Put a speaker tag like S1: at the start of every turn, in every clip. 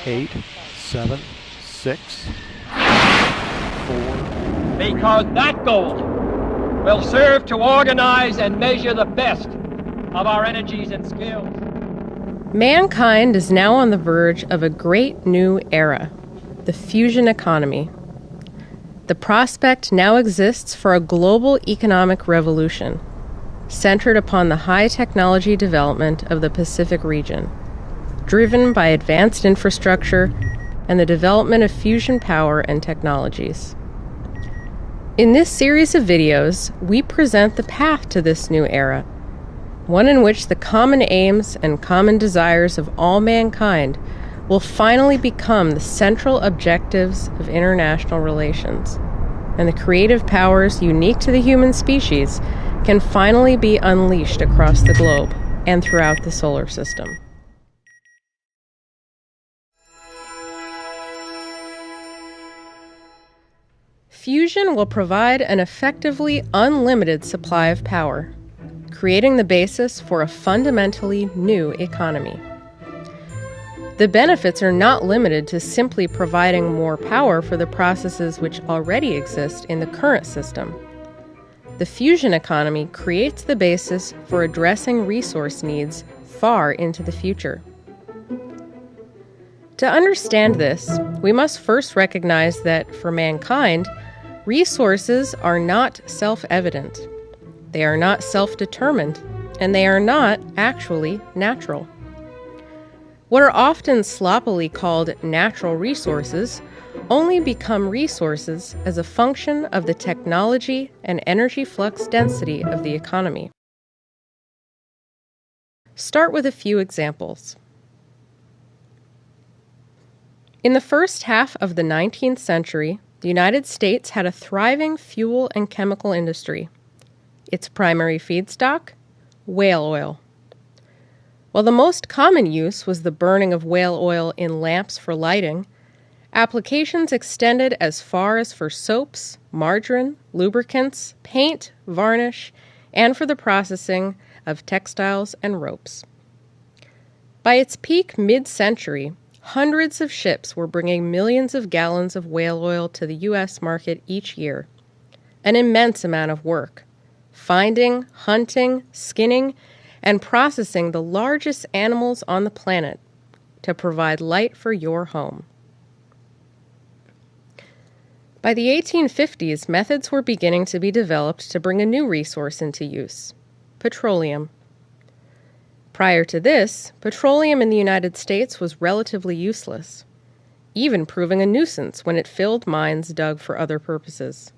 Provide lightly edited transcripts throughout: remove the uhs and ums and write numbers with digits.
S1: 8, 7, 6, 4.
S2: Because that goal will serve to organize and measure the best of our energies and skills.
S3: Mankind is now on the verge of a great new era, the fusion economy. The prospect now exists for a global economic revolution, centered upon the high technology development of the Pacific region, driven by advanced infrastructure and the development of fusion power and technologies. In this series of videos, we present the path to this new era, one in which the common aims and common desires of all mankind will finally become the central objectives of international relations, and the creative powers unique to the human species can finally be unleashed across the globe and throughout the solar system. Fusion will provide an effectively unlimited supply of power, creating the basis for a fundamentally new economy. The benefits are not limited to simply providing more power for the processes which already exist in the current system. The fusion economy creates the basis for addressing resource needs far into the future. To understand this, we must first recognize that, for mankind, resources are not self-evident. They are not self-determined, and they are not actually natural. What are often sloppily called natural resources only become resources as a function of the technology and energy flux density of the economy. Start with a few examples. In the first half of the 19th century, the United States had a thriving fuel and chemical industry. Its primary feedstock? Whale oil. While the most common use was the burning of whale oil in lamps for lighting, applications extended as far as for soaps, margarine, lubricants, paint, varnish, and for the processing of textiles and ropes. By its peak mid-century, hundreds of ships were bringing millions of gallons of whale oil to the U.S. market each year. An immense amount of work. Finding, hunting, skinning, and processing the largest animals on the planet to provide light for your home. By the 1850s, methods were beginning to be developed to bring a new resource into use: petroleum. Prior to this, petroleum in the United States was relatively useless, even proving a nuisance when it filled mines dug for other purposes.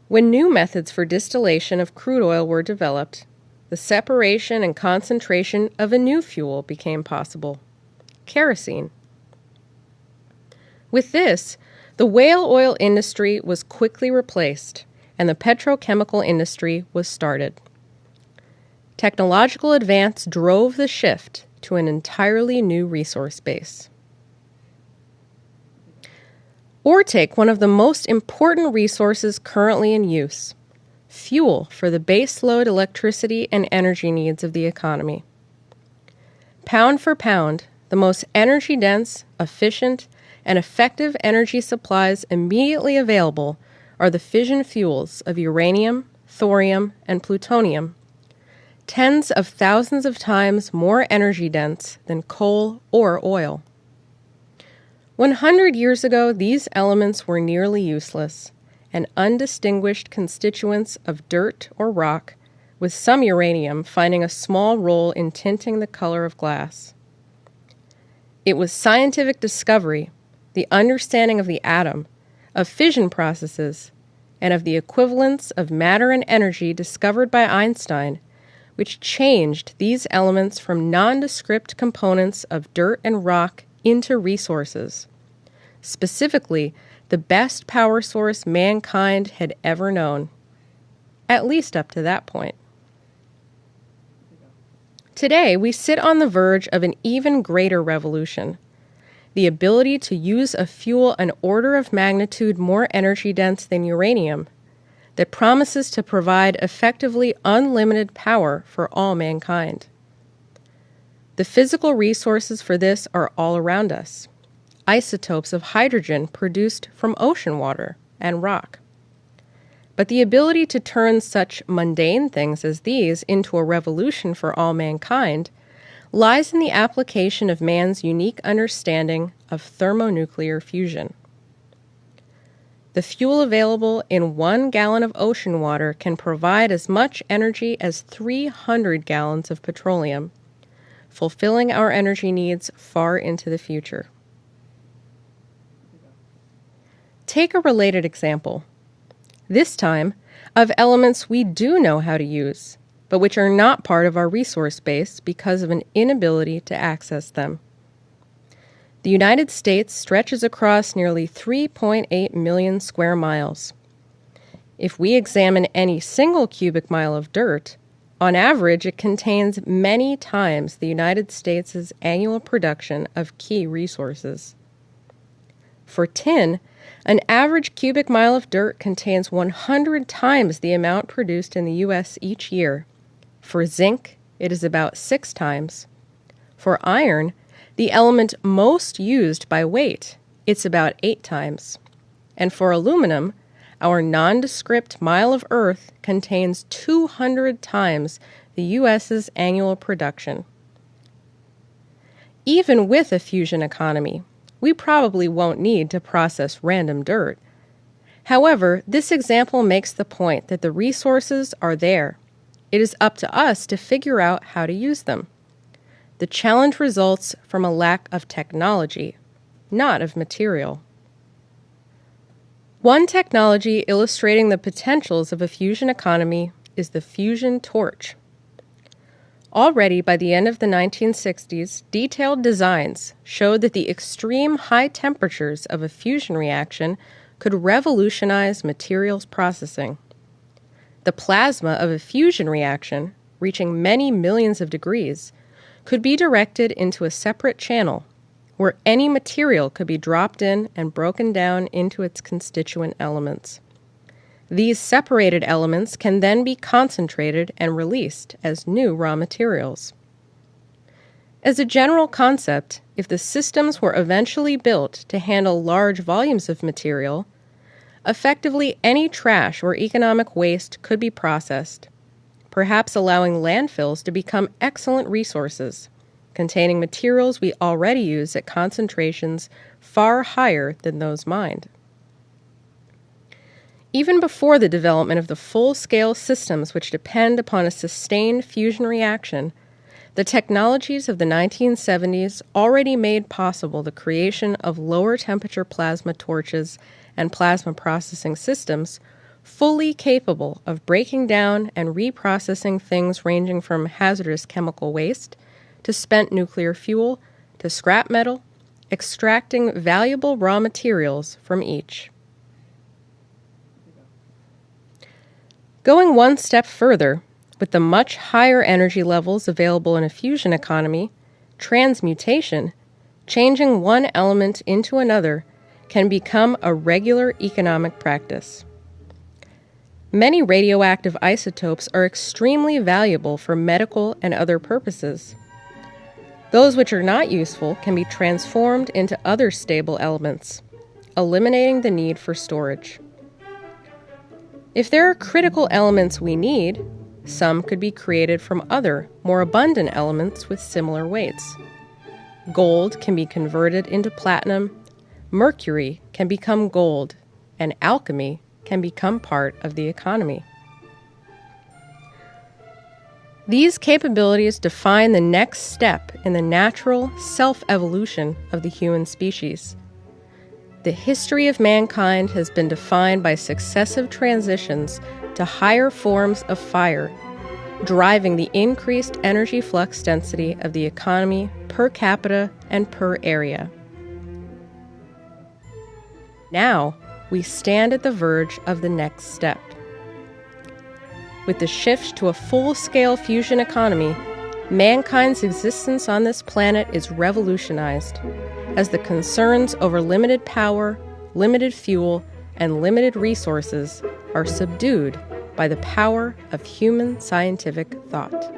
S3: When new methods for distillation of crude oil were developed, the separation and concentration of a new fuel became possible: kerosene. With this, the whale oil industry was quickly replaced, and the petrochemical industry was started. Technological advance drove the shift to an entirely new resource base. Or take one of the most important resources currently in use: fuel for the baseload electricity and energy needs of the economy. Pound for pound, the most energy-dense, efficient, and effective energy supplies immediately available are the fission fuels of uranium, thorium, and plutonium, tens of thousands of times more energy-dense than coal or oil. 100 years ago, these elements were nearly useless, and undistinguished constituents of dirt or rock, with some uranium finding a small role in tinting the color of glass. It was scientific discovery, the understanding of the atom, of fission processes, and of the equivalence of matter and energy discovered by Einstein, which changed these elements from nondescript components of dirt and rock into resources, specifically the best power source mankind had ever known, at least up to that point. Today, we sit on the verge of an even greater revolution: the ability to use a fuel an order of magnitude more energy-dense than uranium that promises to provide effectively unlimited power for all mankind. The physical resources for this are all around us. Isotopes of hydrogen produced from ocean water and rock. But the ability to turn such mundane things as these into a revolution for all mankind lies in the application of man's unique understanding of thermonuclear fusion. The fuel available in 1 gallon of ocean water can provide as much energy as 300 gallons of petroleum, fulfilling our energy needs far into the future. Take a related example, this time of elements we do know how to use, but which are not part of our resource base because of an inability to access them. The United States stretches across nearly 3.8 million square miles. If we examine any single cubic mile of dirt, on average it contains many times the United States' annual production of key resources. For tin, an average cubic mile of dirt contains 100 times the amount produced in the U.S. each year. For zinc, it is about 6 times. For iron, the element most used by weight, it's about 8 times. And for aluminum, our nondescript mile of Earth contains 200 times the U.S.'s annual production. Even with a fusion economy, we probably won't need to process random dirt. However, this example makes the point that the resources are there. It is up to us to figure out how to use them. The challenge results from a lack of technology, not of material. One technology illustrating the potentials of a fusion economy is the fusion torch. Already by the end of the 1960s, detailed designs showed that the extreme high temperatures of a fusion reaction could revolutionize materials processing. The plasma of a fusion reaction, reaching many millions of degrees, could be directed into a separate channel where any material could be dropped in and broken down into its constituent elements. These separated elements can then be concentrated and released as new raw materials. As a general concept, if the systems were eventually built to handle large volumes of material, effectively any trash or economic waste could be processed, perhaps allowing landfills to become excellent resources, containing materials we already use at concentrations far higher than those mined. Even before the development of the full-scale systems which depend upon a sustained fusion reaction, the technologies of the 1970s already made possible the creation of lower-temperature plasma torches and plasma processing systems fully capable of breaking down and reprocessing things ranging from hazardous chemical waste to spent nuclear fuel to scrap metal, extracting valuable raw materials from each. Going one step further, with the much higher energy levels available in a fusion economy, transmutation, changing one element into another, can become a regular economic practice. Many radioactive isotopes are extremely valuable for medical and other purposes. Those which are not useful can be transformed into other stable elements, eliminating the need for storage. If there are critical elements we need, some could be created from other, more abundant elements with similar weights. Gold can be converted into platinum, mercury can become gold, and alchemy can become part of the economy. These capabilities define the next step in the natural self-evolution of the human species. The history of mankind has been defined by successive transitions to higher forms of fire, driving the increased energy flux density of the economy per capita and per area. Now, we stand at the verge of the next step. With the shift to a full-scale fusion economy, mankind's existence on this planet is revolutionized, as the concerns over limited power, limited fuel, and limited resources are subdued by the power of human scientific thought.